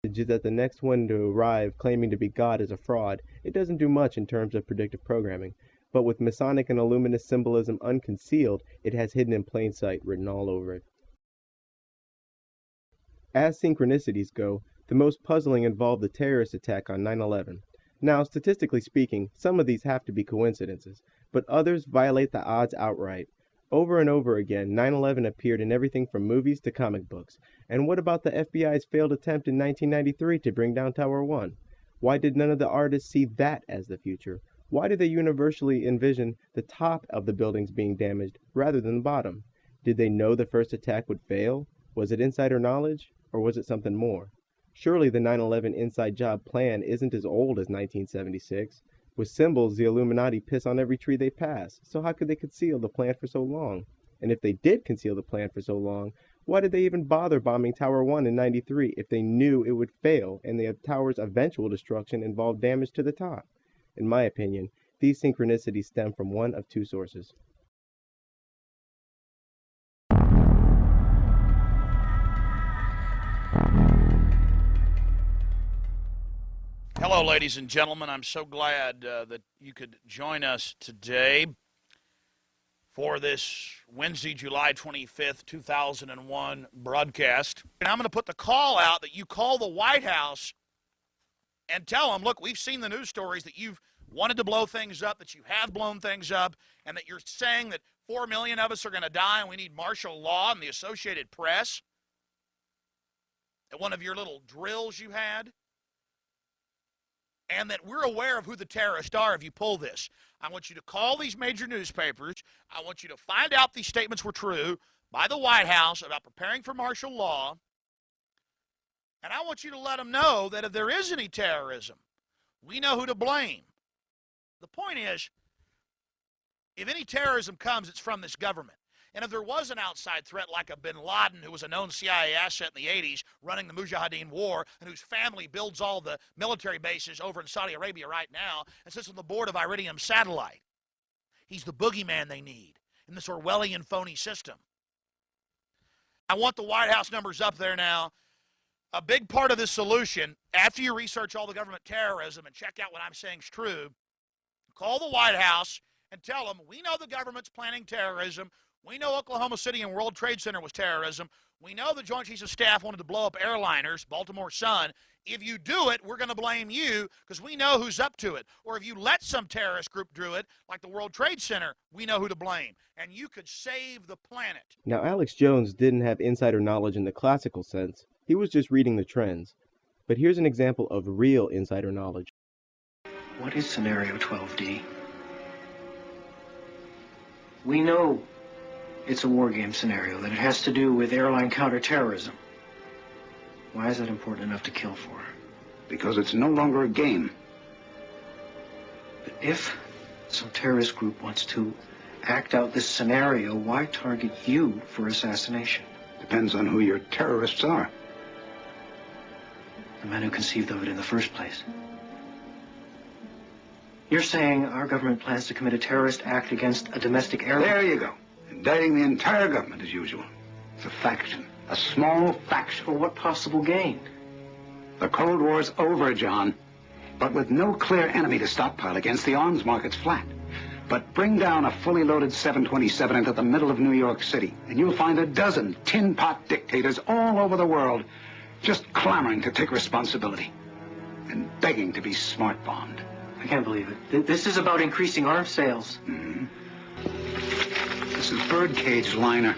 that the next one to arrive claiming to be God is a fraud, it doesn't do much in terms of predictive programming. But with Masonic and Illuminist symbolism unconcealed, it has hidden in plain sight written all over it. As synchronicities go, the most puzzling involved the terrorist attack on 9/11. Now, statistically speaking, some of these have to be coincidences, but others violate the odds outright. Over and over again, 9/11 appeared in everything from movies to comic books. And what about the FBI's failed attempt in 1993 to bring down Tower 1? Why did none of the artists see that as the future? Why did they universally envision the top of the buildings being damaged rather than the bottom? Did they know the first attack would fail? Was it insider knowledge? Or was it something more? Surely the 9/11 inside job plan isn't as old as 1976. With symbols, the Illuminati piss on every tree they pass, so how could they conceal the plan for so long? And if they did conceal the plan for so long, why did they even bother bombing Tower 1 in 93 if they knew it would fail and the tower's eventual destruction involved damage to the top? In my opinion, these synchronicities stem from one of two sources. Hello, ladies and gentlemen. I'm so glad that you could join us today for this Wednesday, July 25th, 2001 broadcast. And I'm going to put the call out that you call the White House and tell them, look, we've seen the news stories that you've wanted to blow things up, that you have blown things up, and that you're saying that 4 million of us are going to die and we need martial law and the Associated Press at one of your little drills you had. And that we're aware of who the terrorists are if you pull this. I want you to call these major newspapers. I want you to find out these statements were true by the White House about preparing for martial law. And I want you to let them know that if there is any terrorism, we know who to blame. The point is, if any terrorism comes, it's from this government. And if there was an outside threat like a bin Laden, who was a known CIA asset in the 80s, running the Mujahideen war, and whose family builds all the military bases over in Saudi Arabia right now, and sits on the board of Iridium Satellite. He's the boogeyman they need in this Orwellian phony system. I want the White House numbers up there now. A big part of this solution, after you research all the government terrorism and check out what I'm saying is true, call the White House and tell them, we know the government's planning terrorism. We know Oklahoma City and World Trade Center was terrorism. We know the Joint Chiefs of Staff wanted to blow up airliners, Baltimore Sun. If you do it, we're going to blame you because we know who's up to it. Or if you let some terrorist group do it, like the World Trade Center, we know who to blame. And you could save the planet. Now, Alex Jones didn't have insider knowledge in the classical sense. He was just reading the trends. But here's an example of real insider knowledge. What is Scenario 12D? We know it's a war game scenario, that it has to do with airline counterterrorism. Why is that important enough to kill for? Because it's no longer a game. But if some terrorist group wants to act out this scenario, why target you for assassination? Depends on who your terrorists are. The men who conceived of it in the first place. You're saying our government plans to commit a terrorist act against a domestic airline? There you go. Indicting the entire government as usual. It's a faction. A small faction. For what possible gain? The Cold War's over, John. But with no clear enemy to stockpile against, the arms market's flat. But bring down a fully loaded 727 into the middle of New York City, and you'll find a dozen tin pot dictators all over the world just clamoring to take responsibility and begging to be smart bombed. I can't believe it. This is about increasing arms sales. Mm-hmm. This is birdcage liner.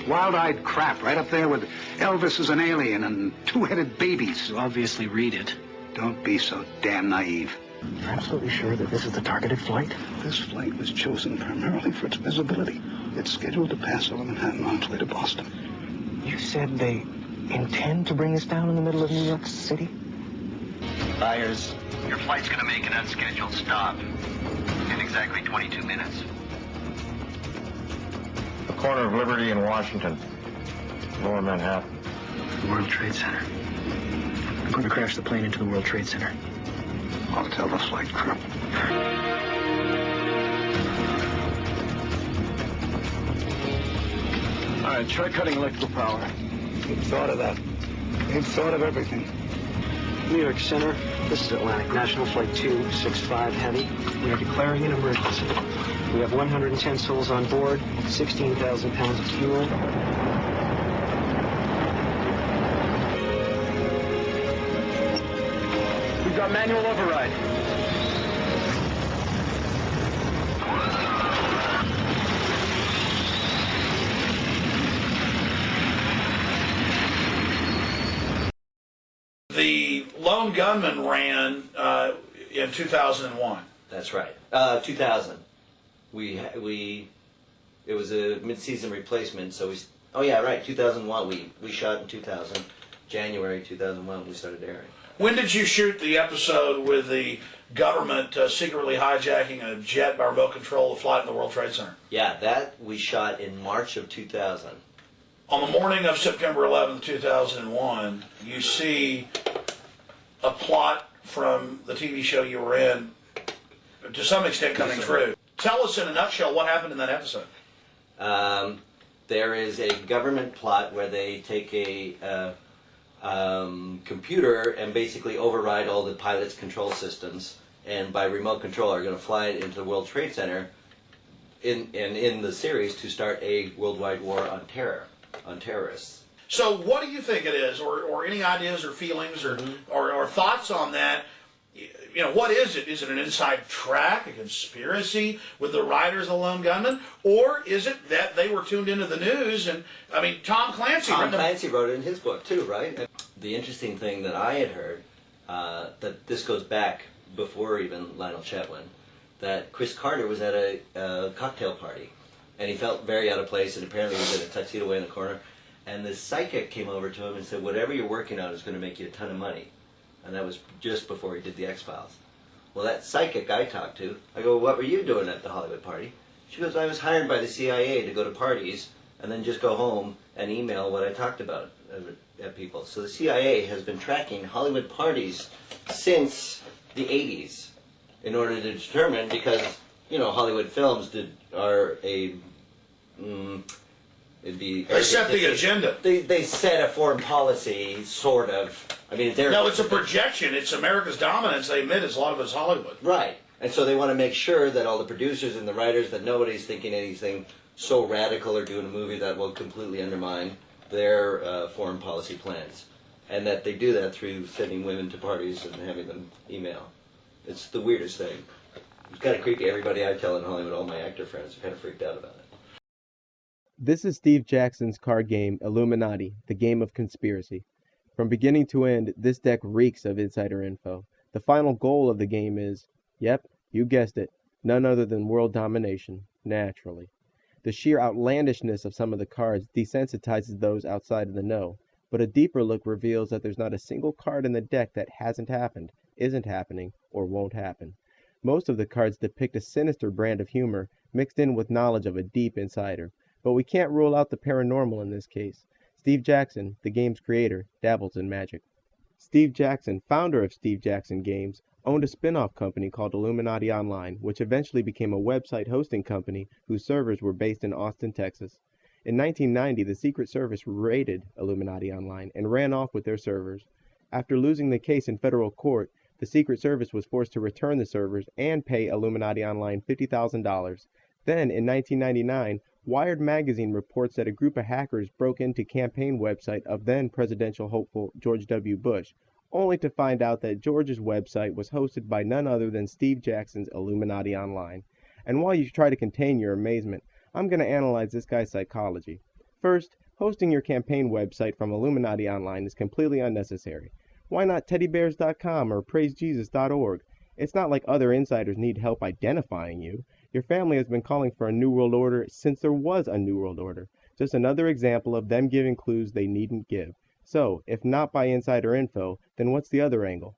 Wild-eyed crap right up there with Elvis as an alien and two-headed babies. You obviously read it. Don't be so damn naive. You're absolutely sure that this is the targeted flight? This flight was chosen primarily for its visibility. It's scheduled to pass over Manhattan on its way to Boston. You said they intend to bring us down in the middle of New York City? Byers, your flight's going to make an unscheduled stop in exactly 22 minutes. The corner of Liberty and Washington, Lower Manhattan. The World Trade Center. I'm going to crash the plane into the World Trade Center. I'll tell the flight crew. All right, try cutting electrical power. You've thought of that. You've thought of everything. New York Center. This is Atlantic National Flight 265 Heavy. We are declaring an emergency. We have 110 souls on board, 16,000 pounds of fuel. We've got manual override. The lone gunman ran in 2001. That's right. 2000. It was a mid-season replacement, so we. Oh yeah, right. 2001. We shot in 2000. January 2001. We started airing. When did you shoot the episode with the government secretly hijacking a jet by remote control to fly in the World Trade Center? Yeah, that we shot in March of 2000. On the morning of September 11th, 2001, you see a plot from the TV show you were in, to some extent, coming true. Tell us in a nutshell what happened in that episode. There is a government plot where they take a computer and basically override all the pilot's control systems, and by remote control are going to fly it into the World Trade Center in the series to start a worldwide war on terror, on terrorists. So what do you think it is, or any ideas or feelings or thoughts on that? You know, what is it? Is it an inside track, a conspiracy with the writers of the Lone Gunman? Or is it that they were tuned into the news? And, I mean, Tom Clancy wrote it in his book, too, right? And the interesting thing that I had heard, that this goes back before even Lionel Chetwin, that Chris Carter was at a cocktail party, and he felt very out of place, and apparently he was in a tuxedo way in the corner, and this psychic came over to him and said, whatever you're working on is going to make you a ton of money. And that was just before he did the X-Files. Well, that psychic I talked to, I go, what were you doing at the Hollywood party? She goes, I was hired by the CIA to go to parties and then just go home and email what I talked about at people. So the CIA has been tracking Hollywood parties since the 80s in order to determine, because, you know, Hollywood films are a... They set the agenda. They set a foreign policy, sort of. I mean, no, it's a projection. It's America's dominance. They admit a lot of it's Hollywood. Right. And so they want to make sure that all the producers and the writers, that nobody's thinking anything so radical or doing a movie that will completely undermine their foreign policy plans. And that they do that through sending women to parties and having them email. It's the weirdest thing. It's kind of creepy. Everybody I tell in Hollywood, all my actor friends, are kind of freaked out about it. This is Steve Jackson's card game, Illuminati, the game of conspiracy. From beginning to end, this deck reeks of insider info. The final goal of the game is, yep, you guessed it, none other than world domination, naturally. The sheer outlandishness of some of the cards desensitizes those outside of the know, but a deeper look reveals that there's not a single card in the deck that hasn't happened, isn't happening, or won't happen. Most of the cards depict a sinister brand of humor mixed in with knowledge of a deep insider. But we can't rule out the paranormal in this case. Steve Jackson, the game's creator, dabbles in magic. Steve Jackson, founder of Steve Jackson Games, owned a spin-off company called Illuminati Online, which eventually became a website hosting company whose servers were based in Austin, Texas. In 1990, the Secret Service raided Illuminati Online and ran off with their servers. After losing the case in federal court, the Secret Service was forced to return the servers and pay Illuminati Online $50,000. Then, in 1999, Wired magazine reports that a group of hackers broke into campaign website of then presidential hopeful George W. Bush, only to find out that George's website was hosted by none other than Steve Jackson's Illuminati Online. And while you try to contain your amazement, I'm going to analyze this guy's psychology. First, hosting your campaign website from Illuminati Online is completely unnecessary. Why not teddybears.com or praisejesus.org? It's not like other insiders need help identifying you. Your family has been calling for a New World Order since there was a New World Order. Just another example of them giving clues they needn't give. So, if not by insider info, then what's the other angle?